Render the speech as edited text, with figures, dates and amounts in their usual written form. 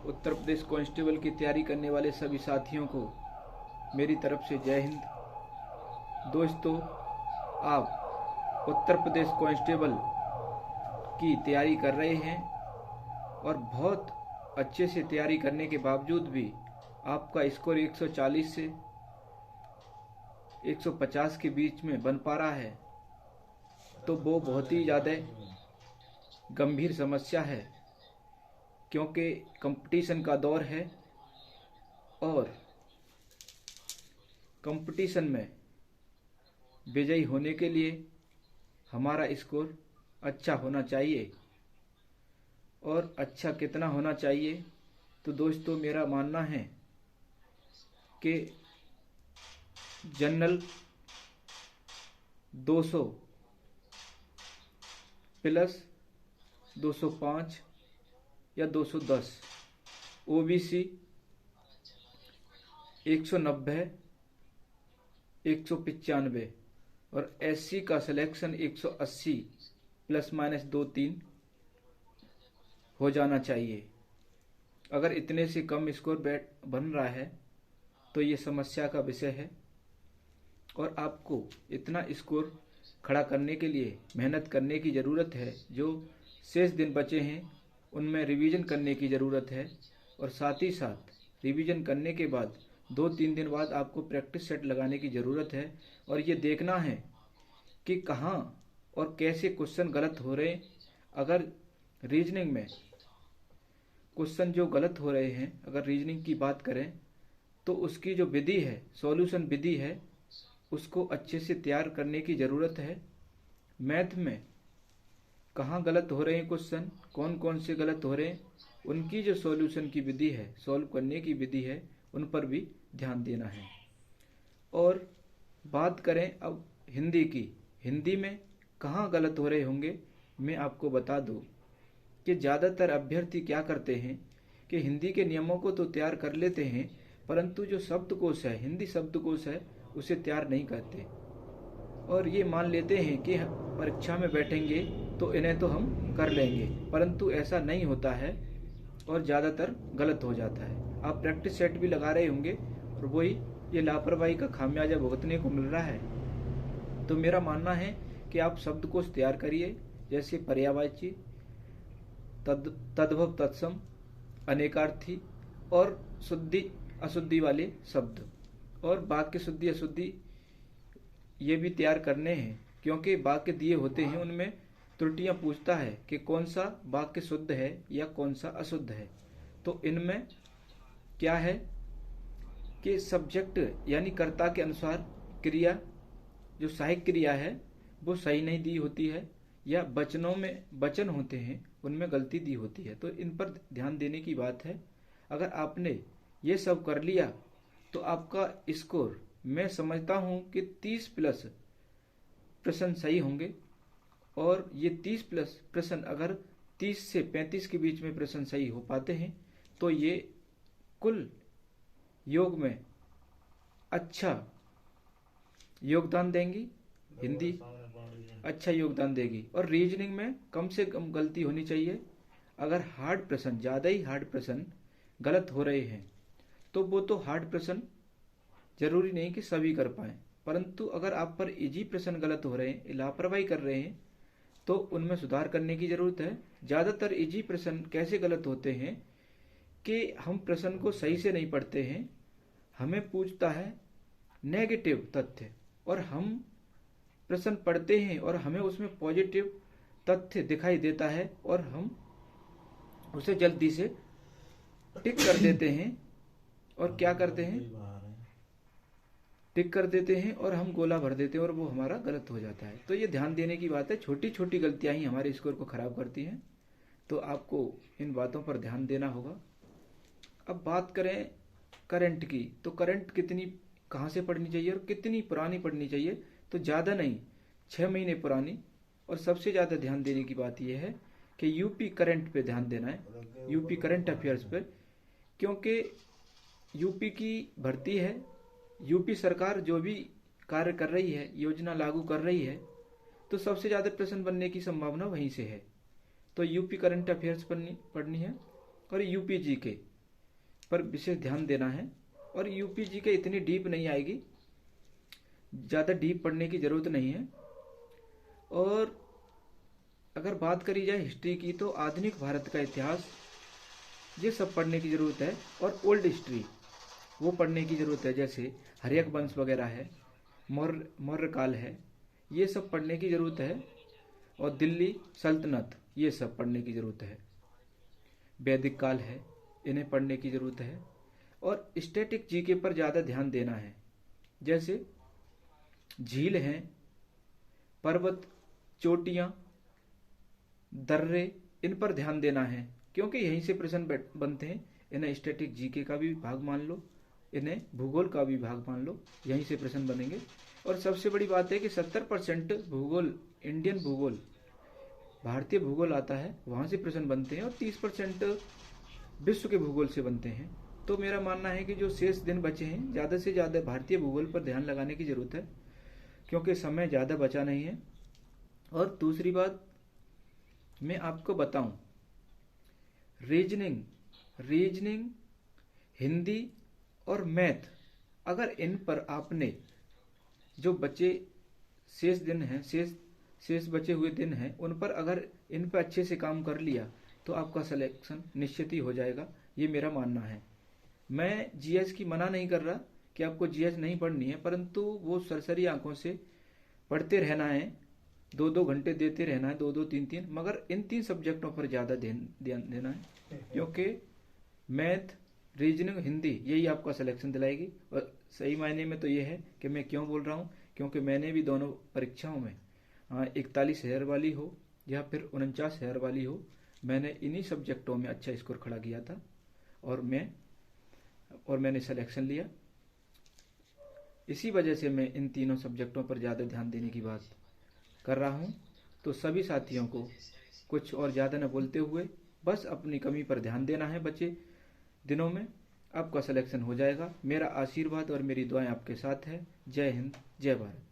Uttar Pradesh constable की तैयारी करने वाले सभी साथियों को मेरी तरफ से जय हिंद। दोस्तों, आप उत्तर प्रदेश कांस्टेबल की तैयारी कर रहे हैं और बहुत अच्छे से तैयारी करने के बावजूद भी आपका स्कोर 140 से 150 के बीच में बन पा रहा है, तो वो बहुत ही ज़्यादा गंभीर समस्या है, क्योंकि कंपटीशन का दौर है और कंपटीशन में विजयी होने के लिए हमारा स्कोर अच्छा होना चाहिए। और अच्छा कितना होना चाहिए, तो दोस्तों मेरा मानना है कि जनरल 200 प्लस 205 या 210, ओबीसी 190 195 और एससी का सिलेक्शन 180 प्लस माइनस 2-3 हो जाना चाहिए। अगर इतने से कम स्कोर बन रहा है तो ये समस्या का विषय है और आपको इतना स्कोर खड़ा करने के लिए मेहनत करने की ज़रूरत है। जो शेष दिन बचे हैं उनमें रिवीजन करने की ज़रूरत है और साथ ही साथ रिवीजन करने के बाद 2-3 दिन बाद आपको प्रैक्टिस सेट लगाने की ज़रूरत है और ये देखना है कि कहाँ और कैसे क्वेश्चन गलत हो रहे हैं। अगर रीजनिंग में क्वेश्चन जो गलत हो रहे हैं, अगर रीजनिंग की बात करें तो उसकी जो विधि है, सॉल्यूशन विधि है, उसको अच्छे से तैयार करने की ज़रूरत है। मैथ में कहाँ गलत हो रहे हैं क्वेश्चन, कौन कौन से गलत हो रहे हैं, उनकी जो सॉल्यूशन की विधि है, सॉल्व करने की विधि है, उन पर भी ध्यान देना है। और बात करें अब हिंदी की, हिंदी में कहाँ गलत हो रहे होंगे, मैं आपको बता दूं कि ज़्यादातर अभ्यर्थी क्या करते हैं कि हिंदी के नियमों को तो तैयार कर लेते हैं, परंतु जो शब्दकोश है, हिंदी शब्दकोश है, उसे तैयार नहीं करते और ये मान लेते हैं कि परीक्षा में बैठेंगे तो इन्हें तो हम कर लेंगे, परंतु ऐसा नहीं होता है और ज़्यादातर गलत हो जाता है। आप प्रैक्टिस सेट भी लगा रहे होंगे और वही ये लापरवाही का खामियाजा भुगतने को मिल रहा है। तो मेरा मानना है कि आप शब्दकोश तैयार करिए, जैसे पर्यायवाची, तद्भव, तत्सम, अनेकार्थी और शुद्धि अशुद्धि वाले शब्द और वाक्य शुद्धि अशुद्धि ये भी तैयार करने हैं, क्योंकि वाक्य दिए होते हैं उनमें त्रुटियां पूछता है कि कौन सा वाक्य शुद्ध है या कौन सा अशुद्ध है। तो इनमें क्या है कि सब्जेक्ट यानी कर्ता के अनुसार क्रिया, जो सहायक क्रिया है वो सही नहीं दी होती है, या वचनों में वचन होते हैं उनमें गलती दी होती है। तो इन पर ध्यान देने की बात है। अगर आपने ये सब कर लिया तो आपका स्कोर मैं समझता हूँ कि 30 प्लस प्रश्न सही होंगे और ये 30 प्लस प्रश्न अगर 30 से 35 के बीच में प्रश्न सही हो पाते हैं तो ये कुल योग में अच्छा योगदान देंगी, हिंदी अच्छा योगदान देगी और रीजनिंग में कम से कम गलती होनी चाहिए। अगर हार्ड प्रश्न, ज़्यादा ही हार्ड प्रश्न गलत हो रहे हैं तो वो तो हार्ड प्रश्न जरूरी नहीं कि सभी कर पाएं, परंतु अगर आप पर इजी प्रश्न गलत हो रहे हैं, लापरवाही कर रहे हैं, तो उनमें सुधार करने की ज़रूरत है। ज़्यादातर इजी प्रश्न कैसे गलत होते हैं कि हम प्रश्न को सही से नहीं पढ़ते हैं, हमें पूछता है नेगेटिव तथ्य और हम प्रश्न पढ़ते हैं और हमें उसमें पॉजिटिव तथ्य दिखाई देता है और हम उसे जल्दी से टिक कर देते हैं और क्या करते हैं, टिक कर देते हैं और हम गोला भर देते हैं और वो हमारा गलत हो जाता है। तो ये ध्यान देने की बात है, छोटी छोटी गलतियां ही हमारे स्कोर को खराब करती हैं, तो आपको इन बातों पर ध्यान देना होगा। अब बात करें करंट की, तो करंट कितनी कहाँ से पढ़नी चाहिए और कितनी पुरानी पढ़नी चाहिए, तो ज़्यादा नहीं, 6 महीने पुरानी। और सबसे ज़्यादा ध्यान देने की बात यह है कि यूपी करंट पे ध्यान देना है, यूपी करंट अफेयर्स पे, क्योंकि यूपी की भर्ती है, यूपी सरकार जो भी कार्य कर रही है, योजना लागू कर रही है, तो सबसे ज़्यादा प्रश्न बनने की संभावना वहीं से है। तो यूपी करंट अफेयर्स पढ़नी है और यूपी जीके, पर विशेष ध्यान देना है। और यूपी जीके इतनी डीप नहीं आएगी, ज़्यादा डीप पढ़ने की ज़रूरत नहीं है। और अगर बात करी जाए हिस्ट्री की तो आधुनिक भारत का इतिहास ये सब पढ़ने की ज़रूरत है। और ओल्ड हिस्ट्री वो पढ़ने की ज़रूरत है, जैसे हर्यक वंश वगैरह है, मौर्य काल है, ये सब पढ़ने की ज़रूरत है। और दिल्ली सल्तनत ये सब पढ़ने की ज़रूरत है। वैदिक काल है, इन्हें पढ़ने की ज़रूरत है। और स्टैटिक जीके पर ज़्यादा ध्यान देना है, जैसे झील हैं, पर्वत, चोटियाँ, दर्रे, इन पर ध्यान देना है, क्योंकि यहीं से प्रश्न बनते हैं। इन्हें स्टैटिक जीके का भी भाग मान लो, इन्हें भूगोल का भी भाग मान लो, यहीं से प्रश्न बनेंगे। और सबसे बड़ी बात है कि 70% भूगोल, इंडियन भूगोल, भारतीय भूगोल आता है, वहाँ से प्रश्न बनते हैं। और 30% विश्व के भूगोल से बनते हैं। तो मेरा मानना है कि जो शेष दिन बचे हैं, ज़्यादा से ज़्यादा भारतीय भूगोल पर ध्यान लगाने की ज़रूरत है, क्योंकि समय ज़्यादा बचा नहीं है। और दूसरी बात मैं आपको बताऊं, रीजनिंग, हिंदी और मैथ, अगर इन पर आपने जो बचे शेष दिन हैं, शेष बचे हुए दिन हैं, उन पर अगर इन पर अच्छे से काम कर लिया तो आपका सिलेक्शन निश्चित ही हो जाएगा, ये मेरा मानना है। मैं जीएस की मना नहीं कर रहा कि आपको जीएस नहीं पढ़नी है, परंतु वो सरसरी आंखों से पढ़ते रहना है, 2-2 घंटे देते रहना है, 2-2, 3-3, मगर इन 3 सब्जेक्टों पर ज़्यादा ध्यान देना है, क्योंकि मैथ, रीजनिंग, हिंदी यही आपका सिलेक्शन दिलाएगी। और सही मायने में तो ये है कि मैं क्यों बोल रहा हूँ, क्योंकि मैंने भी दोनों परीक्षाओं में 41,000 वाली हो या फिर 49,000 वाली हो, मैंने इन्हीं सब्जेक्टों में अच्छा स्कोर खड़ा किया था और मैंने सिलेक्शन लिया। इसी वजह से मैं इन तीनों सब्जेक्टों पर ज़्यादा ध्यान देने की बात कर रहा हूँ। तो सभी साथियों को कुछ और ज़्यादा न बोलते हुए बस अपनी कमी पर ध्यान देना है। बचे दिनों में आपका सिलेक्शन हो जाएगा। मेरा आशीर्वाद और मेरी दुआएं आपके साथ है। जय हिंद, जय भारत।